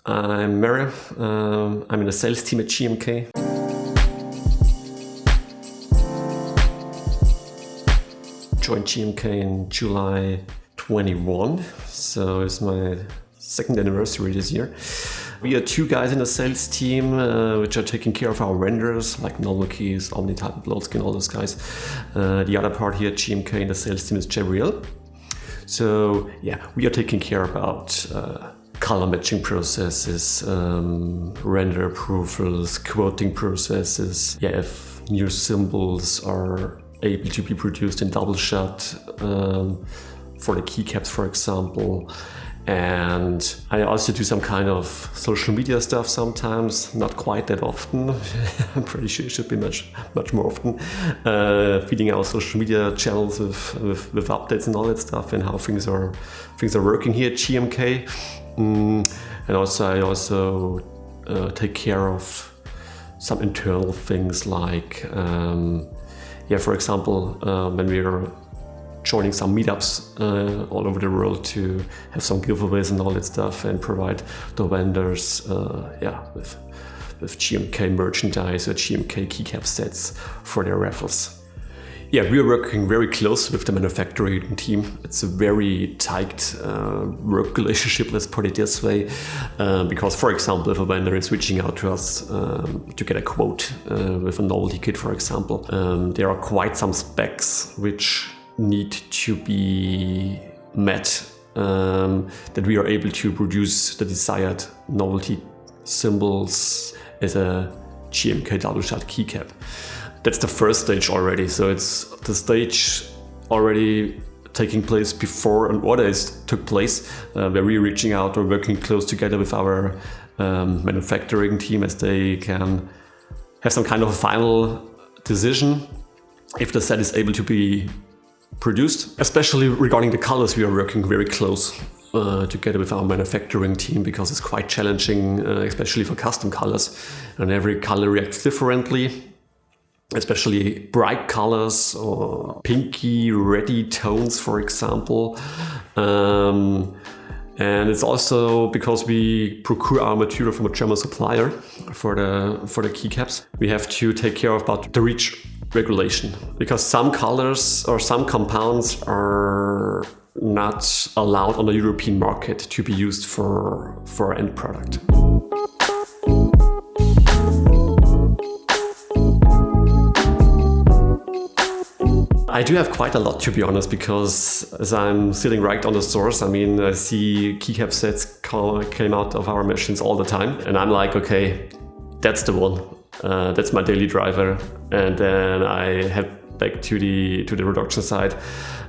I'm Mary. I'm in the sales team at GMK. Joined GMK in July 21, so it's my second anniversary this year. We are two guys in the sales team which are taking care of our vendors like Novel Keys, Omnitype, Bloatskin, all those guys. The other part here at GMK in the sales team is Gabriel. So yeah, we are taking care about color matching processes, render approvals, quoting processes. Yeah, if new symbols are able to be produced in double shot for the keycaps, for example. And I also do some kind of social media stuff sometimes, not quite that often. I'm pretty sure it should be much more often. Feeding our social media channels with updates and all that stuff and how things are working here at GMK. And also I also take care of some internal things like, for example, when we are joining some meetups all over the world to have some giveaways and all that stuff and provide the vendors with GMK merchandise or GMK keycap sets for their raffles. Yeah, we are working very close with the manufacturing team. It's a very tight work relationship, let's put it this way. Because, for example, if a vendor is reaching out to us to get a quote with a novelty kit, for example, there are quite some specs which need to be met that we are able to produce the desired novelty symbols as a GMK double shot keycap. That's the first stage already. So it's the stage already taking place before an order took place, where we're reaching out or working close together with our manufacturing team as they can have some kind of a final decision if the set is able to be produced. Especially regarding the colors, we are working very close together with our manufacturing team because it's quite challenging, especially for custom colors, and every color reacts differently. Especially bright colors or pinky, reddy tones, for example. And it's also because we procure our material from a German supplier for the keycaps. We have to take care about the REACH regulation because some colors or some compounds are not allowed on the European market to be used for our end product. I do have quite a lot, to be honest, because as I'm sitting right on the source, I see keycap sets came out of our machines all the time. And I'm like, okay, that's the one. That's my daily driver. And then I head back to the production side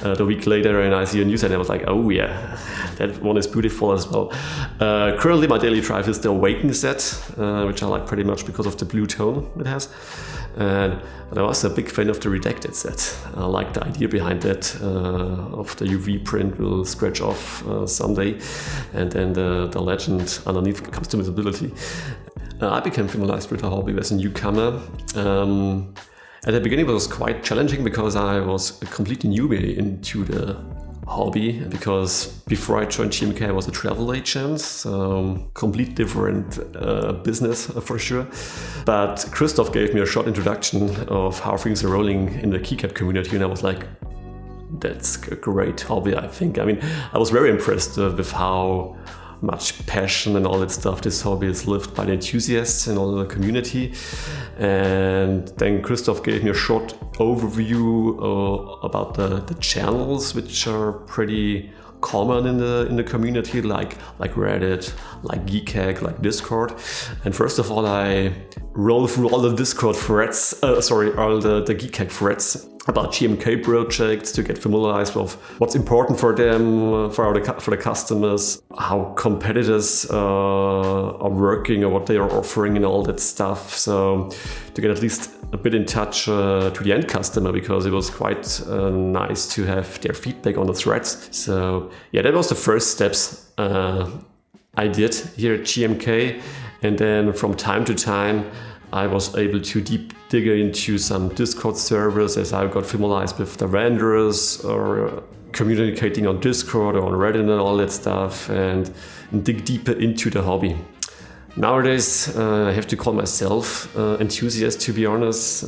the week later and I see a new set and I was like, oh yeah, that one is beautiful as well. Currently my daily drive is the Awaken set, which I like pretty much because of the blue tone it has. And I was a big fan of the Redacted set. I like the idea behind that, of the UV print will scratch off someday, and then the legend underneath comes to visibility. I became familiarized with the hobby as a newcomer. At the beginning it was quite challenging because I was a completely newbie into the hobby, because before I joined GMK I was a travel agent, so complete different business for sure. But Christoph gave me a short introduction of how things are rolling in the keycap community and I was like, that's a great hobby, I think. I was very impressed with how much passion and all that stuff this hobby is lived by the enthusiasts and all the community. And then Christoph gave me a short overview about the channels which are pretty common in the community, like Reddit, like Geekhack, like Discord. And first of all, I rolled through all the Discord threads, all the Geekhack threads about GMK projects to get familiarized with what's important for them, for the customers, how competitors are working or what they are offering and all that stuff. So to get at least a bit in touch to the end customer, because it was quite nice to have their feedback on the threads. So yeah, that was the first steps I did here at GMK. And then from time to time, I was able to deep dig into some Discord servers as I got familiarized with the vendors or communicating on Discord or on Reddit and all that stuff, and dig deeper into the hobby. Nowadays, I have to call myself enthusiast, to be honest.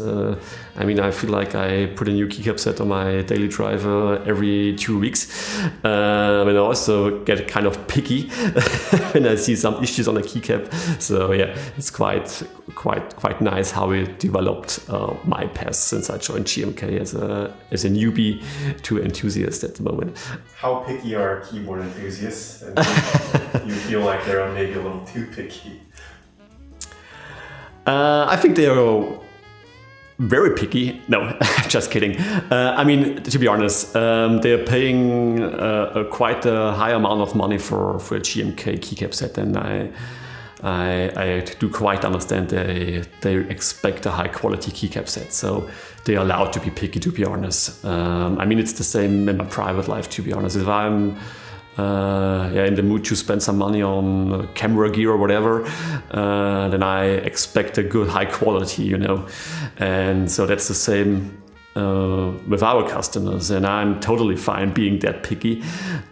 I feel like I put a new keycap set on my daily driver every 2 weeks. And I also get kind of picky when I see some issues on a keycap. So yeah, it's quite nice how we developed my path since I joined GMK as a newbie to enthusiast at the moment. How picky are keyboard enthusiasts? And do you feel like they're maybe a little too picky? I think they are very picky. No, just kidding. To be honest, they're paying quite a high amount of money for a GMK keycap set, and I do quite understand they expect a high quality keycap set, so they are allowed to be picky, to be honest. It's the same in my private life, to be honest. If I'm in the mood to spend some money on camera gear or whatever, then I expect a good high quality, and so that's the same with our customers, and I'm totally fine being that picky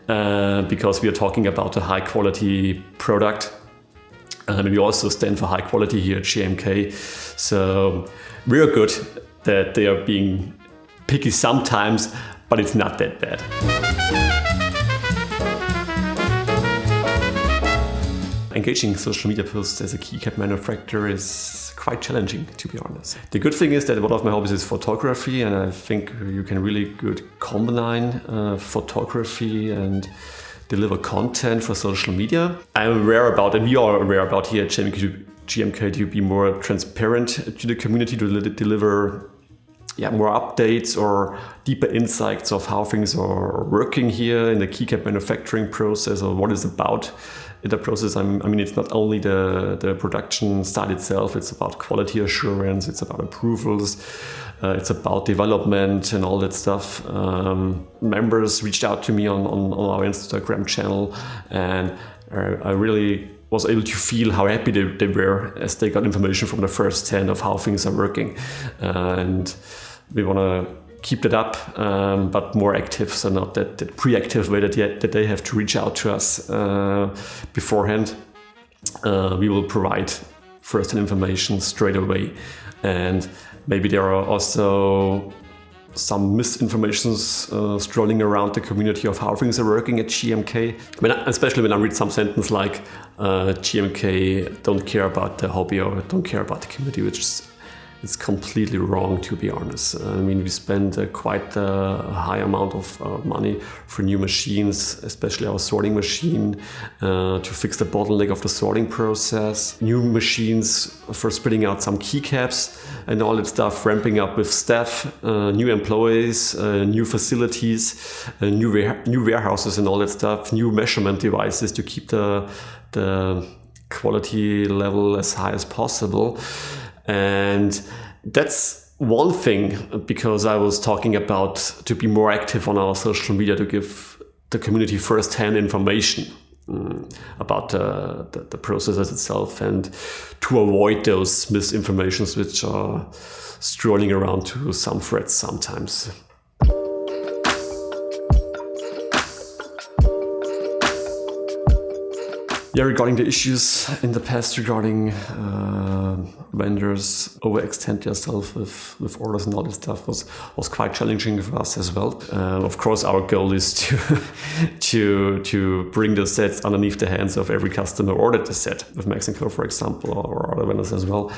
because we are talking about a high quality product. We also stand for high quality here at GMK, so we're good that they are being picky sometimes, but it's not that bad. Engaging social media posts as a keycap manufacturer is quite challenging, to be honest. The good thing is that one of my hobbies is photography, and I think you can really good combine photography and deliver content for social media. I'm aware about, and we are aware about here at GMK to be more transparent to the community, to deliver more updates or deeper insights of how things are working here in the keycap manufacturing process, or what is about in the process. It's not only the production start itself, it's about quality assurance, it's about approvals, it's about development and all that stuff. Members reached out to me on our Instagram channel, and I really was able to feel how happy they were as they got information from the first hand of how things are working. And we want to keep that up, but more active, so not that pre-active way that they have to reach out to us beforehand. We will provide first-hand information straight away, and maybe there are also some misinformations strolling around the community of how things are working at GMK. Especially when I read some sentence like GMK don't care about the hobby or don't care about the community, which is completely wrong, to be honest. We spend quite a high amount of money for new machines, especially our sorting machine, to fix the bottleneck of the sorting process. New machines for spitting out some keycaps and all that stuff, ramping up with staff, new employees, new facilities, new warehouses and all that stuff, new measurement devices to keep the quality level as high as possible. And that's one thing, because I was talking about to be more active on our social media, to give the community first-hand information about the processes itself, and to avoid those misinformations which are strolling around to some threads sometimes. Regarding the issues in the past regarding vendors overextend themselves with orders and all this stuff was quite challenging for us as well. Of course, our goal is to bring the sets underneath the hands of every customer ordered the set with Mexico, for example, or other vendors as well.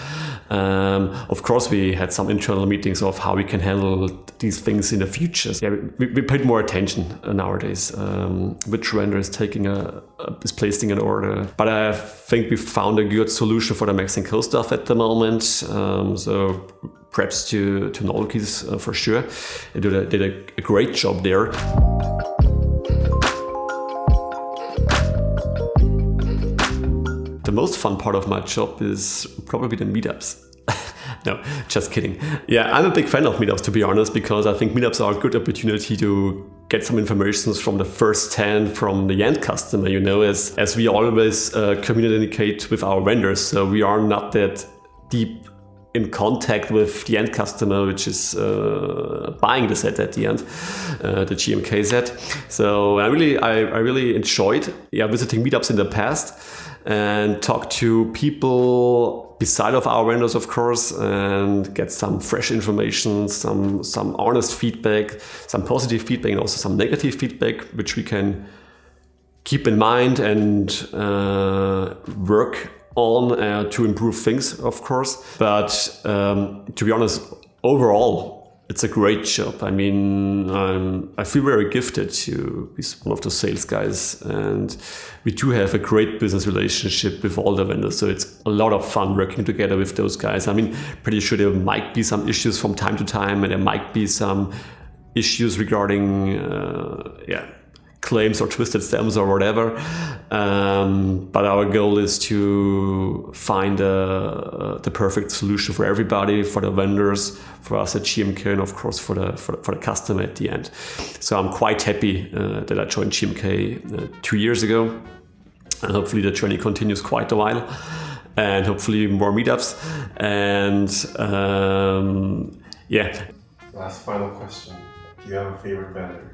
Of course, we had some internal meetings of how we can handle these things in the future. We paid more attention nowadays. Which vendor is placing an order. But I think we found a good solution for the Mexico stuff at the moment. So perhaps to Nolkis for sure. They did a great job there. The most fun part of my job is probably the meetups. No, just kidding. I'm a big fan of meetups, to be honest, because I think meetups are a good opportunity to get some information from the first hand from the end customer, as we always communicate with our vendors. So we are not that deep in contact with the end customer, which is buying the set at the end, the GMK set. So I really enjoyed visiting meetups in the past. and talk to people beside of our vendors, of course, and get some fresh information, some honest feedback, some positive feedback, and also some negative feedback, which we can keep in mind and work on to improve things, of course. But to be honest, overall, it's a great job. I mean, I feel very gifted to be one of the sales guys, and we do have a great business relationship with all the vendors. So it's a lot of fun working together with those guys. I mean, pretty sure there might be some issues from time to time, and there might be some issues regarding, claims or twisted stems or whatever. But our goal is to find the perfect solution for everybody, for the vendors, for us at GMK, and of course for the customer at the end. So I'm quite happy that I joined GMK 2 years ago, and hopefully the journey continues quite a while, and hopefully more meetups. And Last final question: do you have a favorite vendor?